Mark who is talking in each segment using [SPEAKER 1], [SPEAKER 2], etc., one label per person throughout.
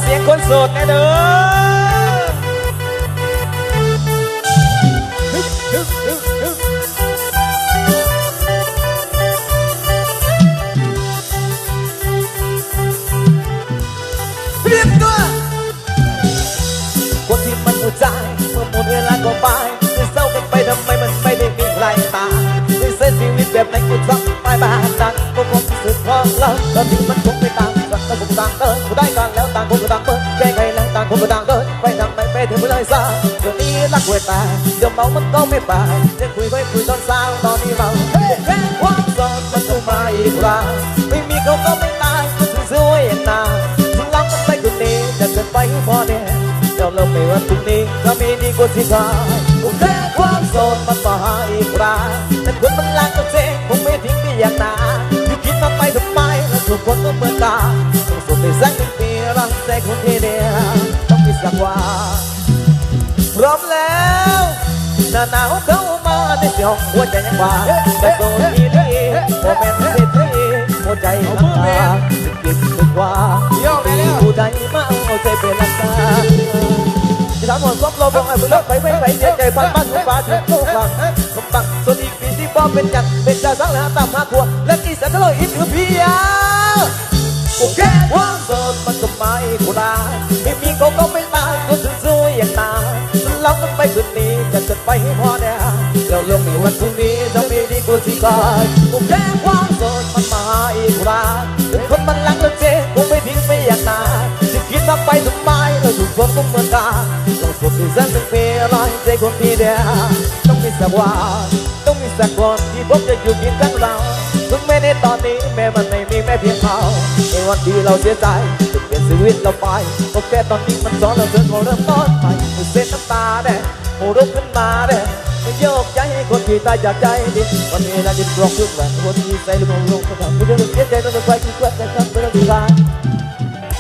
[SPEAKER 1] เสียงคนโสดแน่เด้อเตรียมตัวคนที่มันหัวใจเมื่อหมดเวลาก็ไปจะเศร้ากันไปทำไมมันไม่ได้มีใครตามในเส้นชีวิตแบบไหนกูต้องไปบ้านจังก็คงที่สุดของเราตอนนี้มันคงไม่ต่างกันต่างคนต่างเดินกูได้กันแล้วต่างคนต่างเปิดแก้ไขแล้วต่างคนต่างเดินไปทางไหนไปถึงไม่เลยซะเดี๋ยวนี้รักเวตาเดี๋ยวเมามันก็ไม่ไปจะคุยไว้คุยตอนเช้าตอนนี้เราแค่ความสดมันต้องมาอีกครั้งไม่มีเขาก็ไม่ตายก็สวยอย่างนานถึงรักมันไปคนนี้จะเกินไปพอเนี่ยเดี๋ยวเราไม่วันพรุ่งนี้ก็มีดีกว่าที่ผ่านแค่ความโสดมันมาอีกครั้งแต่คนมันรักก็เจ๊คงไม่ทิ้งพี่อย่างนานอยู่คิดมาไปทำไมแล้วทุกคนก็เหมือนกันต้องสุดในสักหนึ่งปีรักใจคนที่เดียวต้องมีสักวันพร้อมแล้วหน้าหนาวเข้ามาในห้องหัวใจยังว่างแต่โดนที่นี่โมเมนต์เศรษฐีหัวใจรักษาสึกกินสึกว่าผู้ใดมาเอาใจเป็นรักษาที่ทำหมดความโลภของไอ้บุรุษไปเสียใจพันบ้านทุกฟ้าทุกโลกฟังสมบัติส่วนอีกปีที่ป้อมเป็นยังเป็นชาสังหาตามหาขวดและที่แสนอร่อยอินถือเพียโอเคความโสดมันก็ไม่กูได้ไม่มีเขาก็ไม่ตายก็สวยอย่างตาลองกันไปคืนนี้จะเกิดไปให้พอเนี่ยเราลงในวันพรุ่งนี้จะมีดีกว่าที่ก่อนโอเคความโสดมันมาอีกครั้งคนมันรักแล้วเจ๊คงไม่ทิ้งไปอย่างนานจะคิดมาไปทำไมเราทุกคนก็เหมือนกันต้องสุดที่สักหนึ่งปีรอใจคนที่เดียวต้องมีสักวันต้องมีสักคนที่ผมจะอยู่กินทั้งเราถึงแม้ในตอนนี้แม้มันไม่มีแม้เพียงเขาในวันที่เราเสียใจจะเปลี่ยนชีวิตเราไปก็แค่ตอนนี้มันสอนเราเดินเริ่มต้นใหม่เส้นน้ำตาแดงโหรุกขึ้นมาแดงโยกใจให้คนที่ตายจากใจดิวันนี้เราจะปลอกทุกวันคนที่ใส่ลงก็ทำให้เรื่องเสียใจต้องไปคิดว่าจะทำเรื่องที่ร้าย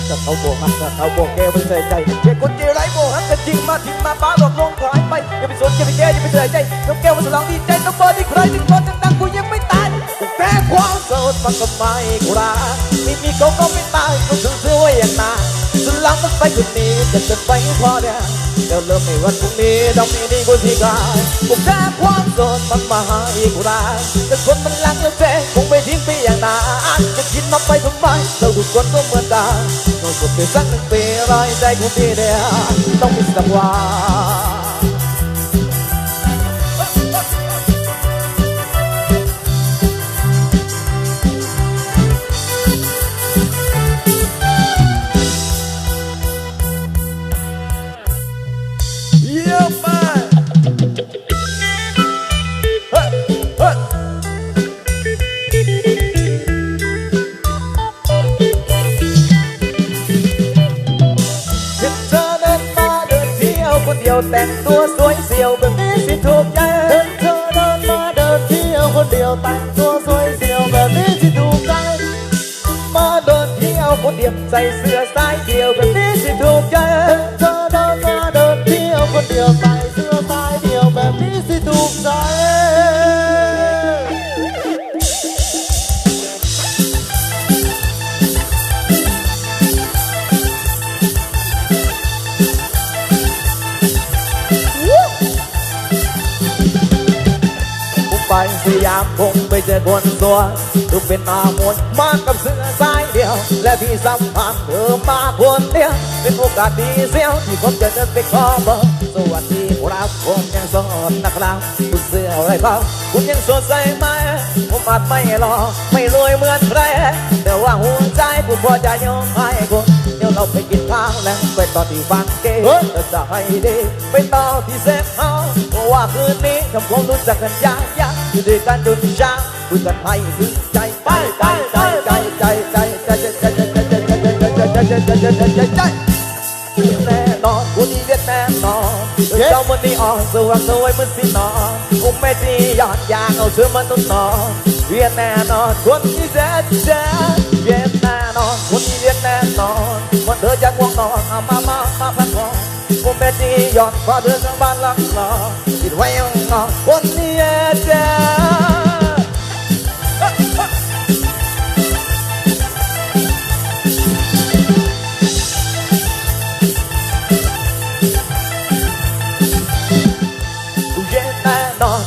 [SPEAKER 1] จะเอาโบหักจะเอาโบแก้ไม่ใส่ใจเด็กคนเจไรโบหักจะจริงมาทิ้งมาป้าหลอกลวงหายไปอย่าไปสนอย่าไปแก้อย่าไปใส่ใจต้องแก้ว่าสลองดีใจต้องเปิดที่ใครถึงคนดังๆกูยังไม่ตายแค่ความโสดมันก็ไม่กูรักไม่มีเขาก็ไม่ตายก็ถึงเสื้อไว้อย่างนานสลองมันไปคืนนี้จะเกิดไปพอเนี่ยเดี๋ยวเริ่มในวันพรุ่งนี้ต้องมีดีกว่าที่กายผมแค่ความโสดมันมาอีกครั้งแต่คนมันรักแล้วเจ๊คงไม่ทิ้งไปอย่างนานจะคิดมาไปทำไมเราทุกคนก็เหมือนกันต้องสุดไปสักหนึ่งปีรอยใจคนที่เดียวต้องมีสักวันแต่งตัวสวยเสี่ยวแบบนี้สิถูกใจเธอเดินมาเดินเที่ยวคนเดียวแต่งตัวสวยเสี่ยวแบบนี้สิถูกใจมาเดินเที่ยวคนเดียวใส่เสื้อสายเดี่ยวแบบนี้สิถูกใจเธอเดินมาเดินเที่ยวคนเดียวใส่เสื้อสายเดี่ยวแบบนี้สิถูกใจไปสยามคงไปเจอคนสวยดูเป็นหน้ามนมากับเสื้อสายเดียวและที่สำคัญเธอมาคนเดียวเป็นโอกาสดีเสียวที่ผมจะเดินไปขอเบอร์สวัสดีครับผมยังโสดนะครับคุณเสื้ออะไรบ้างคุณยังสดใสไหมผมอาจไม่หล่อไม่รวยเหมือนใครแต่ว่าหัวใจผมพอจะยอมให้คุณเดี๋ยวเราไปกินข้าวแล้วไปต่อที่บางเกจะจะให้ดีไปต่อที่เซฟเฮาส์เพราะว่าคืนนี้ทำความรู้จักกันยากอยู่ด้วยกันจนเช้าคุยกันให้ถึงใจไปแน่นอนคนนี้เรียนแน่นอนเจ้ามันนี่อ่อนสว่างสวยเหมือนสีนอนอุ้มแม่จีหยอดยางเอาเสื้อมันนุ่นนอนเรียนแน่นอนคนนี้เจ๊เรียนแน่นอนคนนี้เรียนแน่นอนวันเธอจะง่วงนอนมาพักผ่อนอุ้มแม่จีหยอดพอเธอจะบ้านหลังนอนคิดไว้ยังนอนคนนี้เจ๊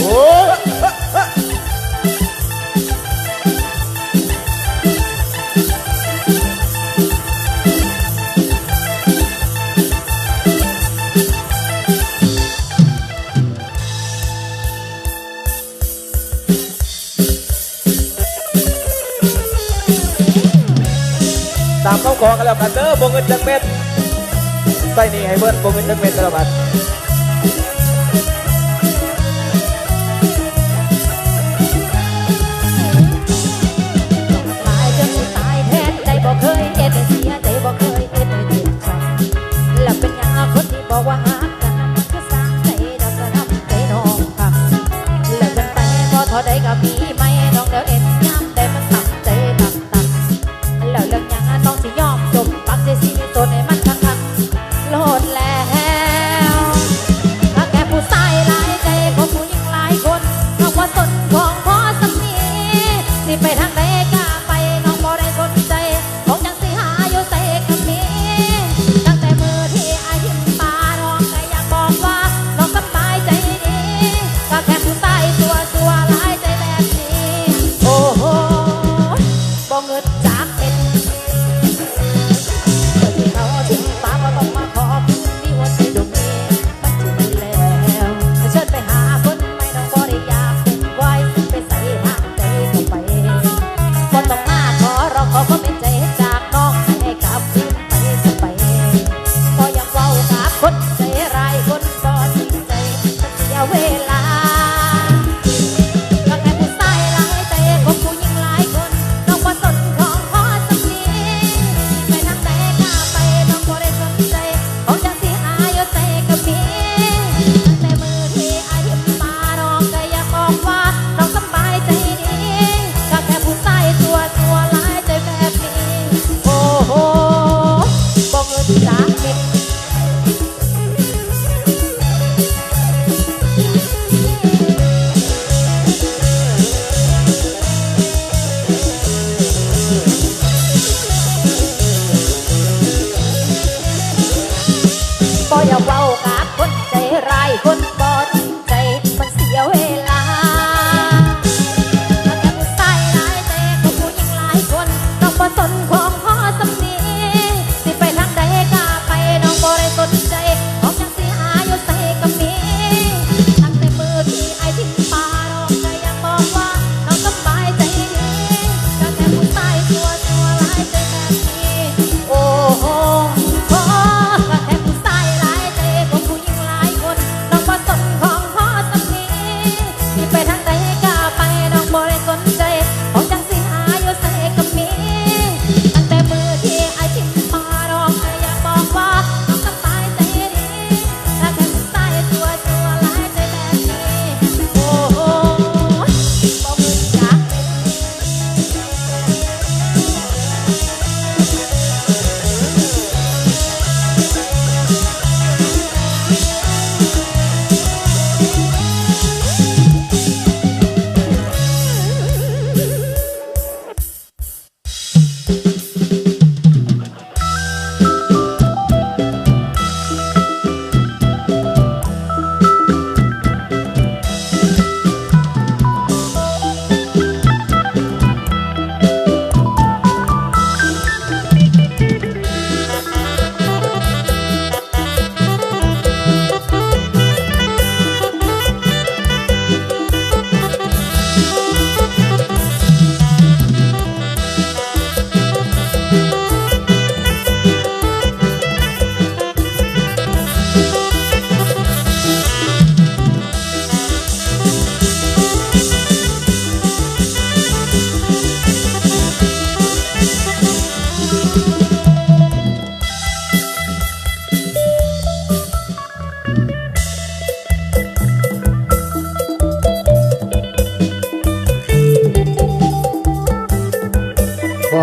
[SPEAKER 1] โอ้ตามเขาขอกันแล้วกันเด้อบ่เงินจักเม็ดใส่นี่ให้เบิดบ่เงินจักเม็ดแล้วบัด
[SPEAKER 2] ตายจนตายแทนใจบ่เคยเอ็ดให้เสียใจบ่เคยเอ็ดให้เจ็บช้ำแล้วเป็นยังคนที่บอกว่าหักกันคือสร้างใจดอกกระทำใจน้องค่ะแล้วกันไปพอเท่าใดก็มีไม่น้องเดี๋ยวเอ็ดย้ำแต่มันตั้งใจตักแล้วเรื่องยังต้องสิยอมจมปักใจสิโซนให้มันคักๆโลดแล้วถ้าแค่ผู้ชายหลายใจของผู้หญิงหลายคนเพราะว่าสนของพ่อสามีสิไปทางใดก็ไปน้องบ่ได้สนใจของจังสิหาอยู่ใส่กับมีตั้งแต่มือที่อายยิ้มตาน้องก็อยากบอกว่าน้องสบายใจดีก็แค่ผู้ชายตัวหลายใจแบบนี้โอ้โหบ่เงินจากเป็นเมื่อที่เขาทิ้งฟ้าก็ต้องมาขอคืนที่หัวใจดวงนี้มันจะไม่แล้วเชิญไปหาคนไม่น้องบ่ได้อยากเป็นควายไปใส่ทางใจเข้าไป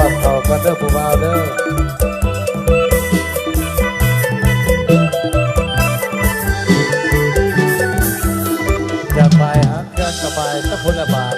[SPEAKER 1] อดเขากันเด้อผู้บ่าวเด้ออยากไปฮักกันสบายตะพุนละบาท